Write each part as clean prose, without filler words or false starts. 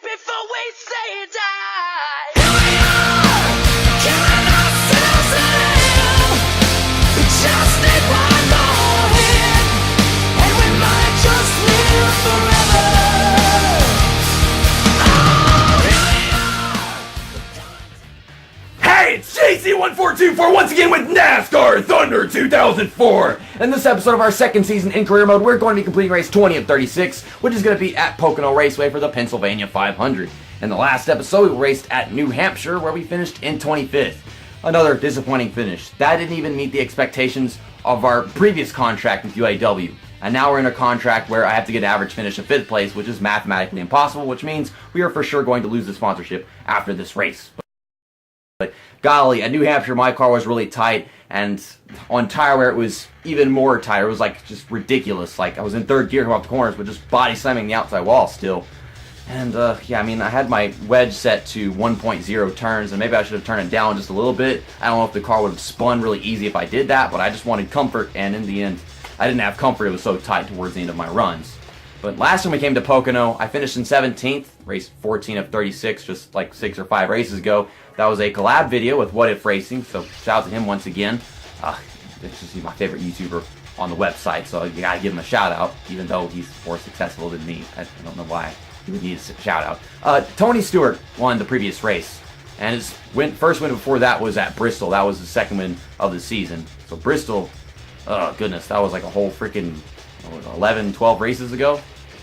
before we say die. Here we are, killing ourselves a little. We just need one more hit, and we might just live forever. Oh, here we are. Hey, it's JC1424 once again with NASCAR Thunder 2004. In this episode of our second season in career mode, we're going to be completing race 20 of 36, which is going to be at Pocono Raceway for the Pennsylvania 500. In the last episode, we raced at New Hampshire, where we finished in 25th. Another disappointing finish. That didn't even meet the expectations of our previous contract with UAW. And now we're in a contract where I have to get an average finish of 5th place, which is mathematically impossible, which means we are for sure going to lose the sponsorship after this race. But golly, at New Hampshire, my car was really tight, and on tire wear, it was even more tight. It was like just ridiculous. Like I was in third gear coming off the corners, but just body slamming the outside wall still. And yeah, I mean, I had my wedge set to 1.0 turns, and maybe I should have turned it down just a little bit. I don't know if the car would have spun really easy if I did that, but I just wanted comfort, and in the end, I didn't have comfort. It was so tight towards the end of my runs. But last time we came to Pocono, I finished in 17th, race 14 of 36, just like 6 or 5 races ago. That was a collab video with What If Racing, so shout out to him once again. He's my favorite YouTuber on the website, so you gotta give him a shout out, even though he's more successful than me. I don't know why he would need a shout out. Tony Stewart won the previous race, and his first win before that was at Bristol. That was the second win of the season. So Bristol, oh goodness, that was like a whole freaking 11, 12 races ago.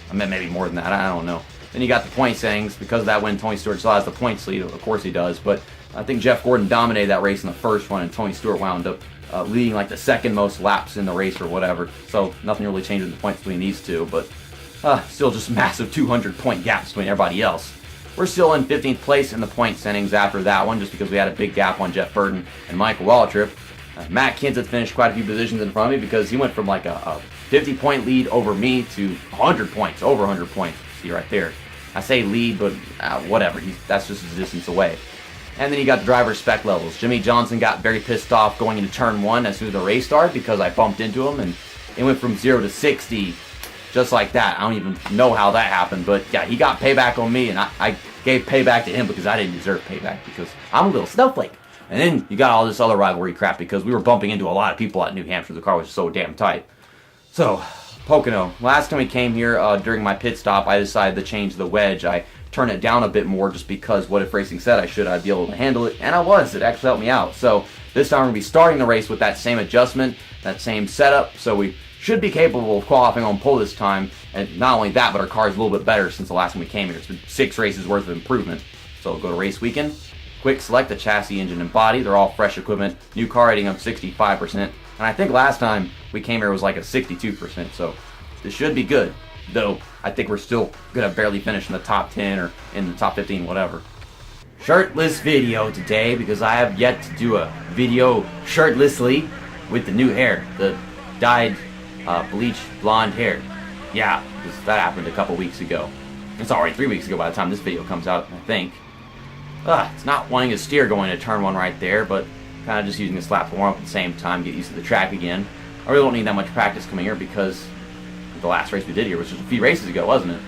I mean, maybe more than that, I don't know. Then you got the point settings. Because of that win, Tony Stewart still has the points lead. Of course he does, but I think Jeff Gordon dominated that race in the first one, and Tony Stewart wound up leading like the second most laps in the race or whatever. So nothing really changes the points between these two, but still just massive 200-point gaps between everybody else. We're still in 15th place in the point settings after that one, just because we had a big gap on Jeff Burton and Michael Waltrip. Matt Kenseth finished quite a few positions in front of me because he went from like a 50-point lead over me to 100 points, over 100 points. See right there. I say lead, but whatever. That's just his distance away. And then you got the driver spec levels. Jimmy Johnson got very pissed off going into turn 1 as soon as the race started because I bumped into him, and it went from 0 to 60 just like that. I don't even know how that happened, but yeah, he got payback on me, and I gave payback to him because I didn't deserve payback because I'm a little snowflake. And then you got all this other rivalry crap because we were bumping into a lot of people at New Hampshire. The car was so damn tight. So, Pocono. Last time we came here, during my pit stop, I decided to change the wedge. I turned it down a bit more just because What If Racing said I'd be able to handle it, and I was. It actually helped me out. So, this time we're going to be starting the race with that same adjustment, that same setup, so we should be capable of qualifying on pole this time. And not only that, but our car is a little bit better since the last time we came here. It's been 6 races worth of improvement. So, go to race weekend. Quick select the chassis, engine, and body. They're all fresh equipment. New car rating of 65%. And I think last time we came here was like a 62%. So this should be good. Though I think we're still going to barely finish in the top 10 or in the top 15, whatever. Shirtless video today because I have yet to do a video shirtlessly with the new hair. The dyed bleach blonde hair. Yeah, because that happened a couple weeks ago. It's already 3 weeks ago by the time this video comes out, I think. It's not wanting to steer going to turn 1 right there, but kind of just using this lap to warm up at the same time, get used to the track again. I really don't need that much practice coming here because the last race we did here was just a few races ago, wasn't it?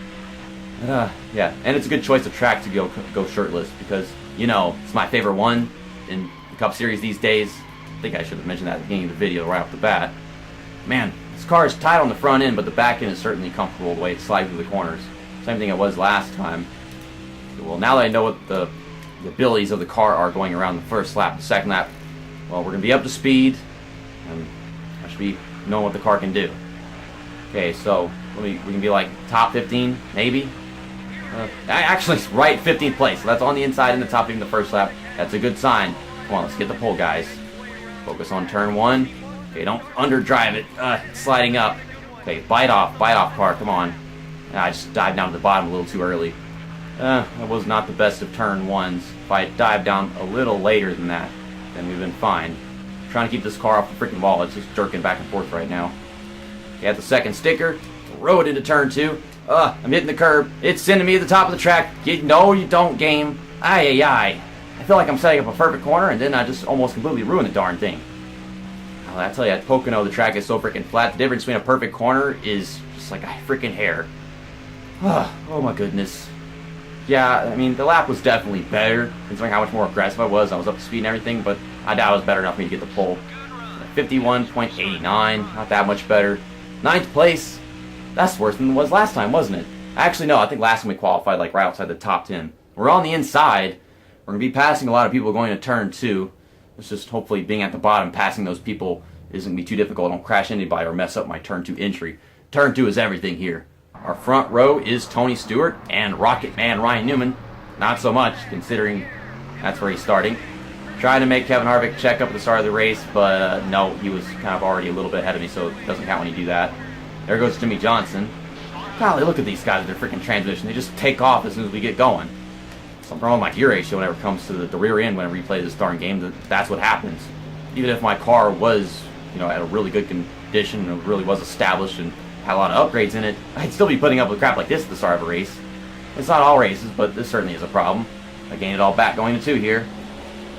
Yeah, and it's a good choice of track to go shirtless because, you know, it's my favorite one in the Cup Series these days. I think I should have mentioned that at the beginning of the video right off the bat. Man, this car is tight on the front end, but the back end is certainly comfortable the way it slides through the corners. Same thing it was last time. Well, now that I know what the abilities of the car are going around the first lap, the second lap, well, we're going to be up to speed, and I should be knowing what the car can do. Okay, so we can be like top 15, maybe? Actually, it's right 15th place. So that's on the inside in the top 15 the first lap. That's a good sign. Come on, let's get the pole, guys. Focus on turn 1. Okay, don't underdrive it. It's sliding up. Okay, bite off, car, come on. I just dived down to the bottom a little too early. That was not the best of turn 1s. If I had dived down a little later than that, then we've been fine. I'm trying to keep this car off the freaking wall. It's just jerking back and forth right now. Okay, at the second sticker, throw it into turn 2. I'm hitting the curb. It's sending me to the top of the track. No, you don't, game. Aye. I feel like I'm setting up a perfect corner, and then I just almost completely ruined the darn thing. I tell you, at Pocono, the track is so freaking flat. The difference between a perfect corner is just like a freaking hair. Oh my goodness. Yeah, I mean, the lap was definitely better, considering how much more aggressive I was. I was up to speed and everything, but I doubt it was better enough for me to get the pole. 51.89, not that much better. 9th place, that's worse than it was last time, wasn't it? Actually, no, I think last time we qualified like right outside the top 10. We're on the inside. We're going to be passing a lot of people going to turn 2. It's just hopefully being at the bottom, passing those people isn't going to be too difficult. I don't crash anybody or mess up my turn 2 entry. Turn 2 is everything here. Our front row is Tony Stewart and Rocket Man Ryan Newman. Not so much, considering that's where he's starting. Trying to make Kevin Harvick check up at the start of the race, but no, he was kind of already a little bit ahead of me, so it doesn't count when you do that. There goes Jimmy Johnson. Golly, look at these guys with their freaking transmission. They just take off as soon as we get going. Something wrong with my gear ratio whenever it comes to the rear end whenever you play this darn game. That's what happens. Even if my car was, at a really good condition and it really was established and had a lot of upgrades in it, I'd still be putting up with crap like this at the start of a race. It's not all races, but this certainly is a problem. I gained it all back going to 2 here.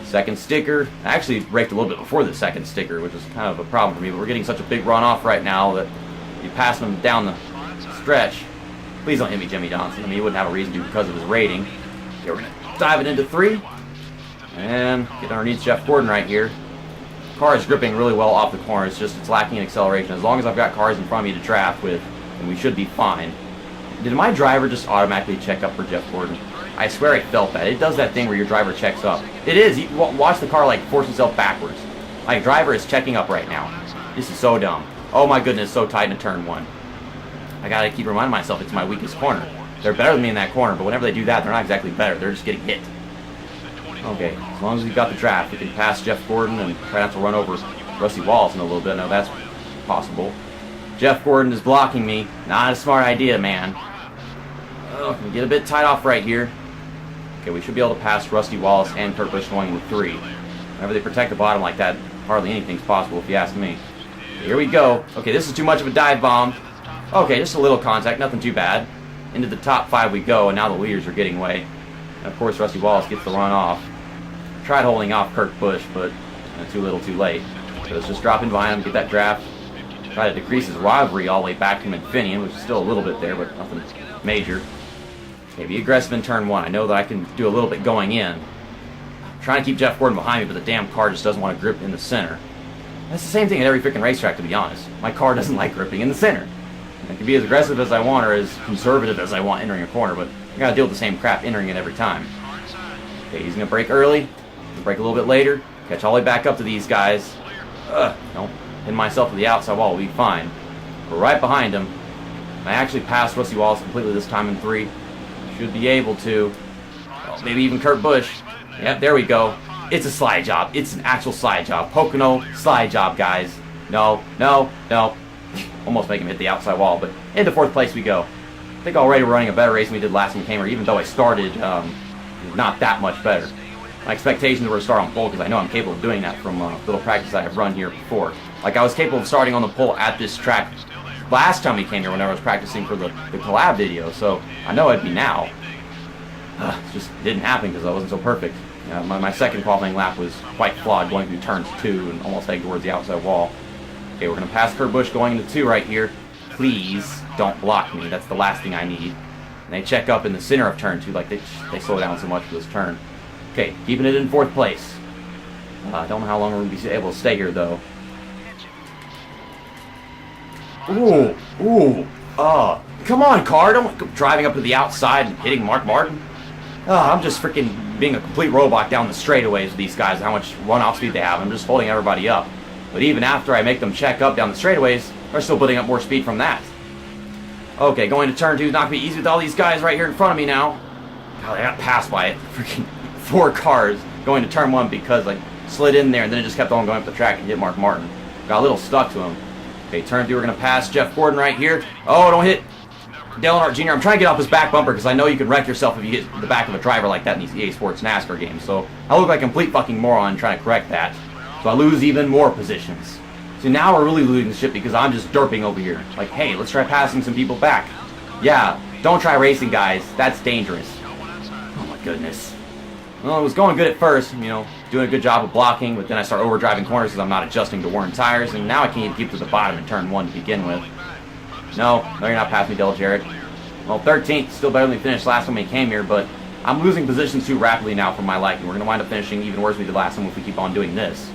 Second sticker. I actually braked a little bit before the second sticker, which is kind of a problem for me, but we're getting such a big runoff right now that you pass him down the stretch. Please don't hit me, Jimmy Johnson. I mean, he wouldn't have a reason to because of his rating. Okay, we're going to dive it into 3. And get underneath Jeff Gordon right here. Car is gripping really well off the corner. It's lacking in acceleration. As long as I've got cars in front of me to draft with, then we should be fine. Did my driver just automatically check up for Jeff Gordon? I swear I felt that. It does that thing where your driver checks up. It is. You watch the car force itself backwards. My driver is checking up right now. This is so dumb. Oh my goodness, so tight in turn 1. I gotta keep reminding myself it's my weakest corner. They're better than me in that corner, but whenever they do that, they're not exactly better. They're just getting hit. Okay, as long as we've got the draft, we can pass Jeff Gordon and try not to run over Rusty Wallace in a little bit. I know that's possible. Jeff Gordon is blocking me. Not a smart idea, man. Oh, we get a bit tight off right here. Okay, we should be able to pass Rusty Wallace and Kurt Busch going into 3. Whenever they protect the bottom like that, hardly anything's possible if you ask me. Here we go. Okay, this is too much of a dive bomb. Okay, just a little contact, nothing too bad. Into the top 5 we go, and now the leaders are getting away. And of course, Rusty Wallace gets the run off. Tried holding off Kurt Busch, but too little too late. So let's just drop in behind him, get that draft. Try to decrease his rivalry all the way back to Infineon, which is still a little bit there, but nothing major. Okay, be aggressive in turn 1. I know that I can do a little bit going in. I'm trying to keep Jeff Gordon behind me, but the damn car just doesn't want to grip in the center. That's the same thing at every freaking racetrack, to be honest. My car doesn't like gripping in the center. I can be as aggressive as I want or as conservative as I want entering a corner, but I gotta deal with the same crap entering it every time. Okay, he's gonna brake early. Brake a little bit later. Catch all the way back up to these guys. No, hit myself to the outside wall. We'll be fine. We're right behind him. I actually passed Rusty Wallace completely this time in 3. Should be able to. Oh, maybe even Kurt Busch. Yep, there we go. It's a slide job. It's an actual slide job. Pocono slide job, guys. No. Almost make him hit the outside wall, but into 4th place we go. I think already we're running a better race than we did last time we came here, even though I started not that much better. My expectations were to start on pole because I know I'm capable of doing that from little practice I have run here before. Like I was capable of starting on the pole at this track last time we came here whenever I was practicing for the collab video, so I know I'd be now. It just didn't happen because I wasn't so perfect. My second qualifying lap was quite flawed, going through turns 2 and almost heading towards the outside wall. Okay, we're going to pass Kurt Busch going into 2 right here. Please don't block me. That's the last thing I need. And they check up in the center of turn 2, like they slow down so much for this turn. Okay, keeping it in 4th place. I don't know how long we're going to be able to stay here, though. Come on, car. Don't go driving up to the outside and hitting Mark Martin. I'm just freaking being a complete robot down the straightaways with these guys, how much runoff speed they have. I'm just holding everybody up. But even after I make them check up down the straightaways, they're still putting up more speed from that. Okay, going to turn 2 is not going to be easy with all these guys right here in front of me now. God, I got passed by freaking 4 cars going to turn 1 because I slid in there and then it just kept on going up the track and hit Mark Martin. Got a little stuck to him. Okay, turn 2, we're going to pass Jeff Gordon right here. Oh, don't hit Dale Earnhardt Jr. I'm trying to get off his back bumper because I know you can wreck yourself if you hit the back of a driver like that in these EA Sports NASCAR games. So I look like a complete fucking moron trying to correct that. So I lose even more positions. So now we're really losing the shit because I'm just derping over here. Like, hey, let's try passing some people back. Yeah, don't try racing, guys. That's dangerous. Oh my goodness. Well, it was going good at first, doing a good job of blocking, but then I start overdriving corners because I'm not adjusting to worn tires, and now I can't even keep to the bottom in turn 1 to begin with. No, you're not passing me, Dale Jarrett. Well, 13th, still better than we finished last time we came here, but I'm losing positions too rapidly now for my liking. We're going to wind up finishing even worse than we did last time if we keep on doing this.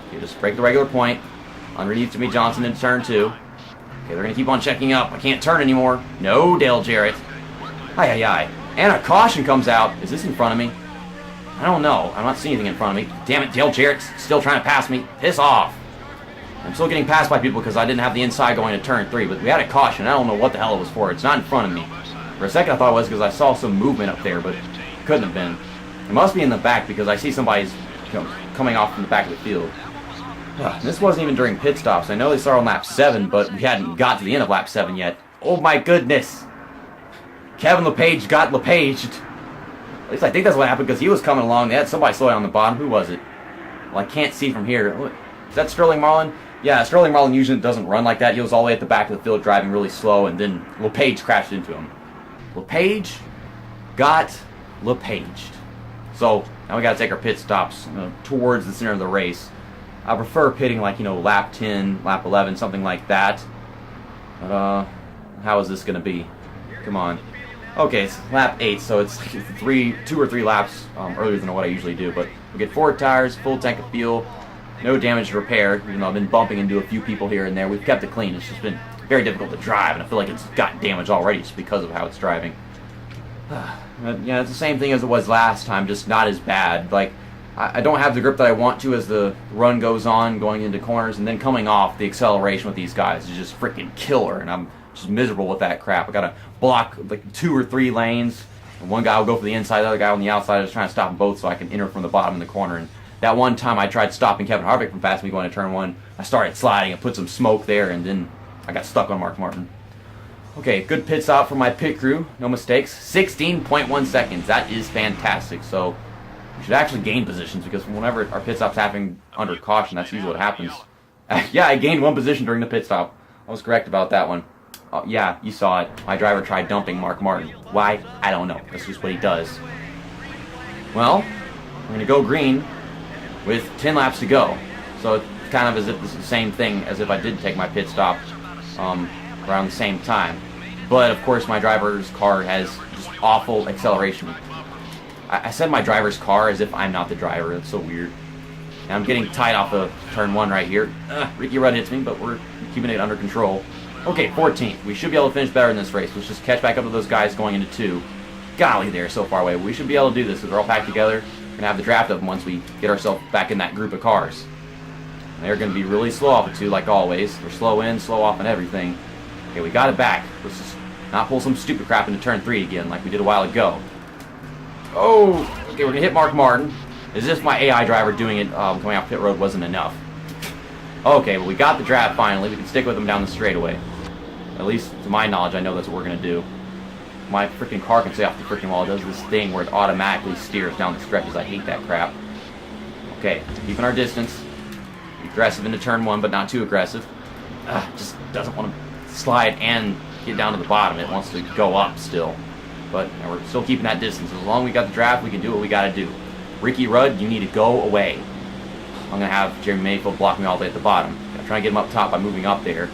Okay, just break the regular point. Underneath Jimmy Johnson into turn 2. Okay, they're going to keep on checking up. I can't turn anymore. No, Dale Jarrett. Aye. And a caution comes out. Is this in front of me? I don't know. I'm not seeing anything in front of me. Damn it, Dale Jarrett's still trying to pass me. Piss off. I'm still getting passed by people because I didn't have the inside going to turn 3, but we had a caution. I don't know what the hell it was for. It's not in front of me. For a second I thought it was because I saw some movement up there, but it couldn't have been. It must be in the back because I see somebody's coming off from the back of the field. This wasn't even during pit stops. I know they started on lap 7, but we hadn't got to the end of lap 7 yet. Oh my goodness. Kevin LePage got LePaged. At least I think that's what happened because he was coming along. They had somebody slow down on the bottom. Who was it? Well, I can't see from here. Is that Sterling Marlin? Yeah, Sterling Marlin usually doesn't run like that. He was all the way at the back of the field driving really slow, and then LePage crashed into him. LePage got LePaged. So now we got to take our pit stops towards the center of the race. I prefer pitting like, lap 10, lap 11, something like that. But, how is this going to be? Come on. Okay, it's lap 8, so it's 2 or 3 laps earlier than what I usually do. But we get 4 tires, full tank of fuel, no damage to repair. Even though I've been bumping into a few people here and there, we've kept it clean. It's just been very difficult to drive, and I feel like it's got damage already just because of how it's driving. Yeah, it's the same thing as it was last time, just not as bad. Like, I don't have the grip that I want to as the run goes on, going into corners, and then coming off, the acceleration with these guys is just freaking killer, and I'm just miserable with that crap. I gotta block like 2 or 3 lanes, and one guy will go for the inside, the other guy on the outside. I was trying to stop them both so I can enter from the bottom in the corner. And that one time I tried stopping Kevin Harvick from passing me going to turn 1, I started sliding and put some smoke there, and then I got stuck on Mark Martin. Okay, good pit stop for my pit crew, no mistakes. 16.1 seconds, that is fantastic. So we should actually gain positions because whenever our pit stop's happening under caution, that's usually what happens. Yeah, I gained 1 position during the pit stop. I was correct about that one. Yeah, you saw it. My driver tried dumping Mark Martin. Why? I don't know. That's just what he does. Well, I'm going to go green with 10 laps to go. So it's kind of as if this is the same thing as if I did take my pit stop around the same time. But, of course, my driver's car has just awful acceleration. I said my driver's car as if I'm not the driver. That's so weird. And I'm getting tight off of turn 1 right here. Ricky Rudd hits me, but we're keeping it under control. Okay, 14th. We should be able to finish better in this race. Let's just catch back up to those guys going into 2. Golly, they're so far away. We should be able to do this because we're all packed together. We're going to have the draft of them once we get ourselves back in that group of cars. And they're going to be really slow off of 2 like always. They're slow in, slow off, and everything. Okay, we got it back. Let's just not pull some stupid crap into turn 3 again like we did a while ago. Oh, okay, we're going to hit Mark Martin. As if my AI driver doing it coming off pit road wasn't enough. Okay, well, we got the draft finally. We can stick with them down the straightaway. At least, to my knowledge, I know that's what we're going to do. My freaking car can stay off the freaking wall. It does this thing where it automatically steers down the stretches. I hate that crap. Okay, keeping our distance. Aggressive into turn 1, but not too aggressive. Just doesn't want to slide and get down to the bottom. It wants to go up still. But we're still keeping that distance. As long as we got the draft, we can do what we got to do. Ricky Rudd, you need to go away. I'm going to have Jeremy Mayfield block me all the way at the bottom. I'm trying to get him up top by moving up there.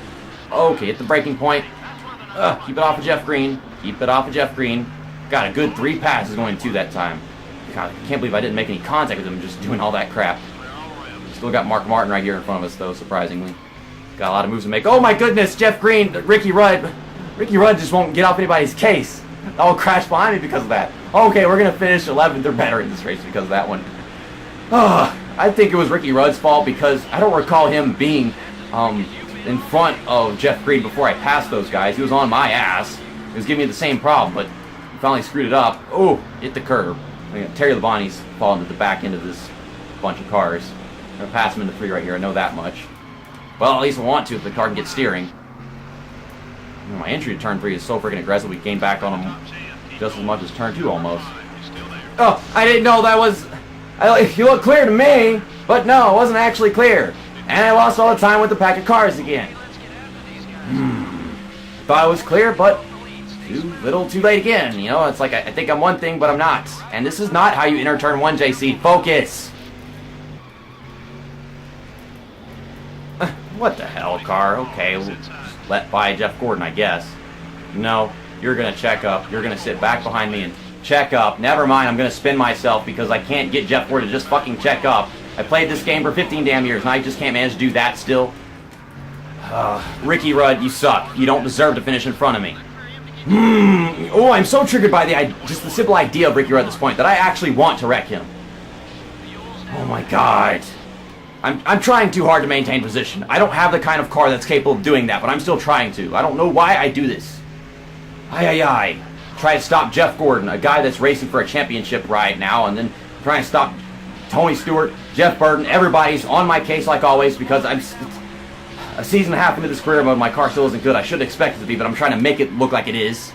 Okay, at the breaking point. Keep it off of Jeff Green. Keep it off of Jeff Green. Got a good 3 passes going 2 that time. God, I can't believe I didn't make any contact with him just doing all that crap. Still got Mark Martin right here in front of us, though, surprisingly. Got a lot of moves to make. Oh my goodness, Jeff Green, Ricky Rudd. Ricky Rudd just won't get off anybody's case. I'll crash behind me because of that. Okay, we're going to finish 11th or better in this race because of that one. I think it was Ricky Rudd's fault because I don't recall him being in front of Jeff Green before I passed those guys. He was on my ass. He was giving me the same problem, but he finally screwed it up. Oh, hit the curb. Terry Labonte's falling to the back end of this bunch of cars. I'm going to pass him into 3 right here. I know that much. Well, at least I want to if the car can get steering. My entry to turn 3 is so freaking aggressive, we gained back on him just as much as turn 2 almost. Oh, I didn't know that was... You look clear to me, but no, it wasn't actually clear. And I lost all the time with the pack of cars again. Thought it was clear, but too little too late again. You know, it's like I think I'm one thing, but I'm not. And this is not how you enter turn 1, JC. Focus! What the hell, car? Okay, we'll just let by Jeff Gordon, I guess. No, You're going to check up. You're going to sit back behind me and check up. Never mind, I'm going to spin myself because I can't get Jeff Ford to just fucking check up. I played this game for 15 damn years and I just can't manage to do that still. Ricky Rudd, you suck. You don't deserve to finish in front of me. Oh, I'm so triggered by just the simple idea of Ricky Rudd at this point that I actually want to wreck him. Oh my god. I'm trying too hard to maintain position. I don't have the kind of car that's capable of doing that, but I'm still trying to. I don't know why I do this. Aye. Try to stop Jeff Gordon, a guy that's racing for a championship right now, and then try to stop Tony Stewart, Jeff Burton. Everybody's on my case like always because I'm a season and a half into this career mode. My car still isn't good. I shouldn't expect it to be, but I'm trying to make it look like it is.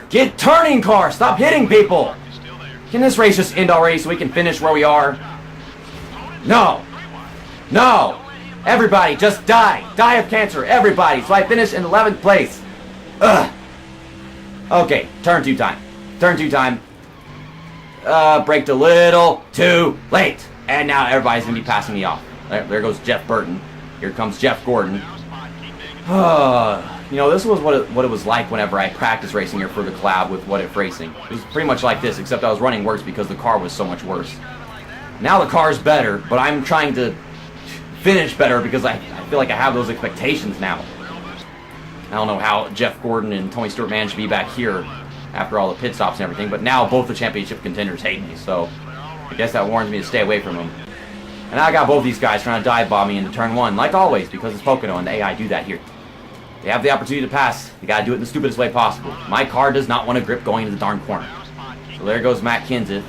Get turning, car! Stop hitting people! Can this race just end already so we can finish where we are? No! Everybody, just die! Die of cancer, everybody! So I finish in 11th place. Okay, turn two time. Braked a little too late. And now everybody's going to be passing me off. There goes Jeff Burton. Here comes Jeff Gordon. This was what it was like whenever I practiced racing here for the collab with What If Racing. It was pretty much like this, except I was running worse because the car was so much worse. Now the car's better, but I'm trying to finish better because I feel like I have those expectations now. I don't know how Jeff Gordon and Tony Stewart managed to be back here after all the pit stops and everything, but now both the championship contenders hate me, so I guess that warns me to stay away from them. And I got both these guys trying to dive bomb me into turn one, like always, because it's Pocono and the AI do that here. They have the opportunity to pass. They gotta do it in the stupidest way possible. My car does not want to grip going into the darn corner. So there goes Matt Kenseth,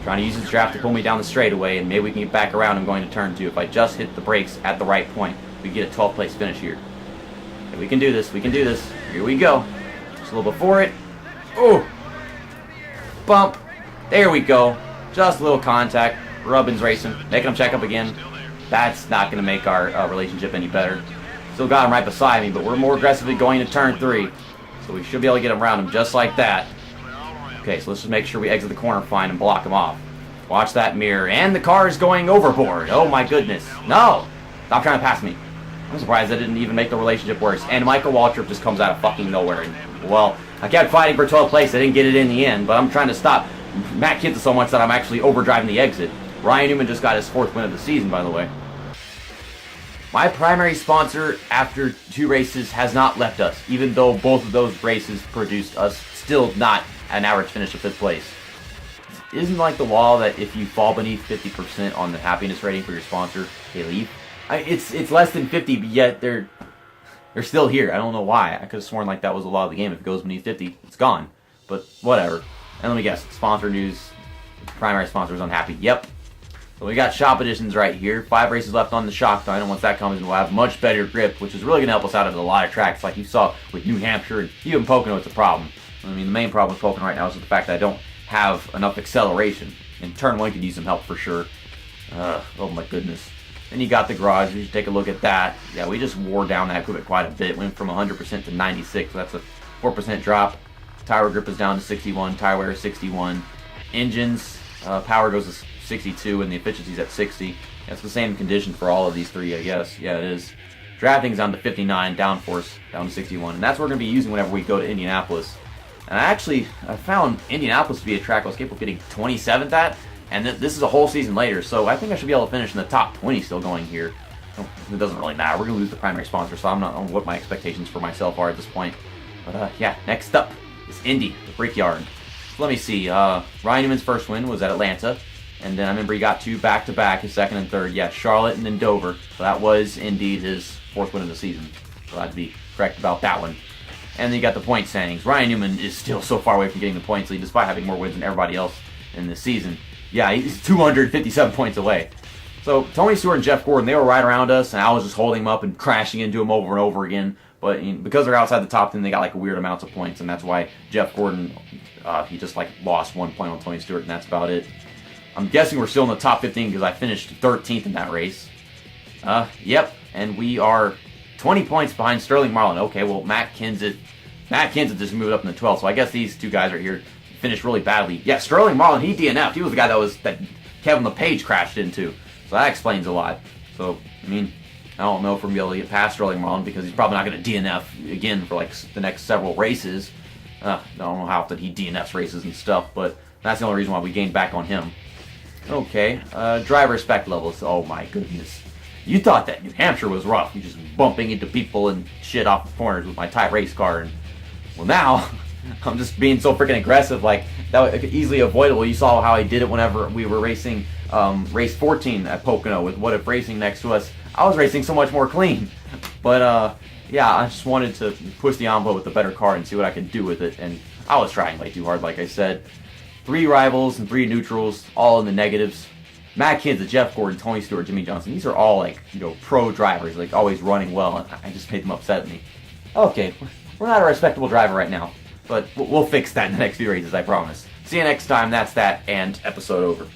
trying to use his draft to pull me down the straightaway, and maybe we can get back around and going to turn two. If I just hit the brakes at the right point, we get a 12th place finish here. Okay, we can do this. Here we go. Just a little before it. Oh! Bump. There we go. Just a little contact. Rubbin's racing. Making him check up again. That's not going to make our relationship any better. Still got him right beside me, but we're more aggressively going to turn three. So we should be able to get around him just like that. Okay, so let's just make sure we exit the corner fine and block him off. Watch that mirror. And the car is going overboard. Oh my goodness. No! Stop trying to pass me. I'm surprised that didn't even make the relationship worse. And Michael Waltrip just comes out of fucking nowhere. And, well, I kept fighting for 12th place. I didn't get it in the end, but I'm trying to stop Matt Kenseth so much that I'm actually overdriving the exit. Ryan Newman just got his 4th win of the season, by the way. My primary sponsor after 2 races has not left us, even though both of those races produced us still not an average finish of 5th place. Isn't like the law that if you fall beneath 50% on the happiness rating for your sponsor, they leave? It's less than 50, but yet they're still here. I don't know why. I could have sworn like that was the law of the game. If it goes beneath 50, it's gone. But whatever. And let me guess, sponsor news, primary sponsor is unhappy. Yep. So we got shop editions right here. 5 races left on the shock time, and once that comes in, we'll have much better grip, which is really going to help us out at a lot of tracks, like you saw with New Hampshire and even Pocono. It's a problem. I mean, the main problem with Pocono right now is the fact that I don't have enough acceleration, and turn 1 could use some help for sure. Oh my goodness. Then you got the garage. You should take a look at that. Yeah, we just wore down that equipment quite a bit. Went from 100% to 96, so that's a 4% drop. Tire grip is down to 61. Tire wear is 61. Engines, power goes to 62, and the efficiency's at 60. That's the same condition for all of these 3, I guess. Yeah, it is. Drafting's down to 59. Downforce down to 61. And that's what we're going to be using whenever we go to Indianapolis. And I found Indianapolis to be a track I was capable of getting 27th at. And this is a whole season later, so I think I should be able to finish in the top 20 still going here. It doesn't really matter. We're going to lose the primary sponsor, so I'm not on what my expectations for myself are at this point. But yeah, next up is Indy, the Brickyard. So let me see. Ryan Newman's first win was at Atlanta. And then I remember he got 2 back-to-back, his 2nd and 3rd. Yeah, Charlotte and then Dover. So that was indeed his 4th win of the season. So I'd be correct about that one. And then you got the point standings. Ryan Newman is still so far away from getting the points lead, despite having more wins than everybody else in this season. Yeah, he's 257 points away. So Tony Stewart and Jeff Gordon, they were right around us, and I was just holding them up and crashing into them over and over again. But because they're outside the top 10, they got like weird amounts of points, and that's why Jeff Gordon, he just like lost 1 point on Tony Stewart, and that's about it. I'm guessing we're still in the top 15 because I finished 13th in that race. Yep, and we are 20 points behind Sterling Marlin. Okay, well, Matt Kenseth just moved up in the 12th, so I guess these 2 guys right here finished really badly. Yeah, Sterling Marlin, he DNF'd. He was the guy that Kevin LePage crashed into. So that explains a lot. So, I mean, I don't know if we're going to be able to get past Sterling Marlin because he's probably not going to DNF again for like the next several races. I don't know how often he DNFs races and stuff, but that's the only reason why we gained back on him. Okay, driver respect levels. Oh my goodness. You thought that New Hampshire was rough. You just bumping into people and shit off the corners with my type race car. And, well, now I'm just being so freaking aggressive. Like, that was easily avoidable. You saw how I did it whenever we were racing race 14 at Pocono with What If Racing next to us. I was racing so much more clean. But, yeah, I just wanted to push the envelope with a better car and see what I could do with it. And I was trying way too hard, like I said. 3 rivals and 3 neutrals, all in the negatives. Matt Kenseth, Jeff Gordon, Tony Stewart, Jimmy Johnson. These are all, like, you know, pro drivers, like, always running well, and I just made them upset at me. Okay, we're not a respectable driver right now, but we'll fix that in the next few races, I promise. See you next time, that's that, and episode over.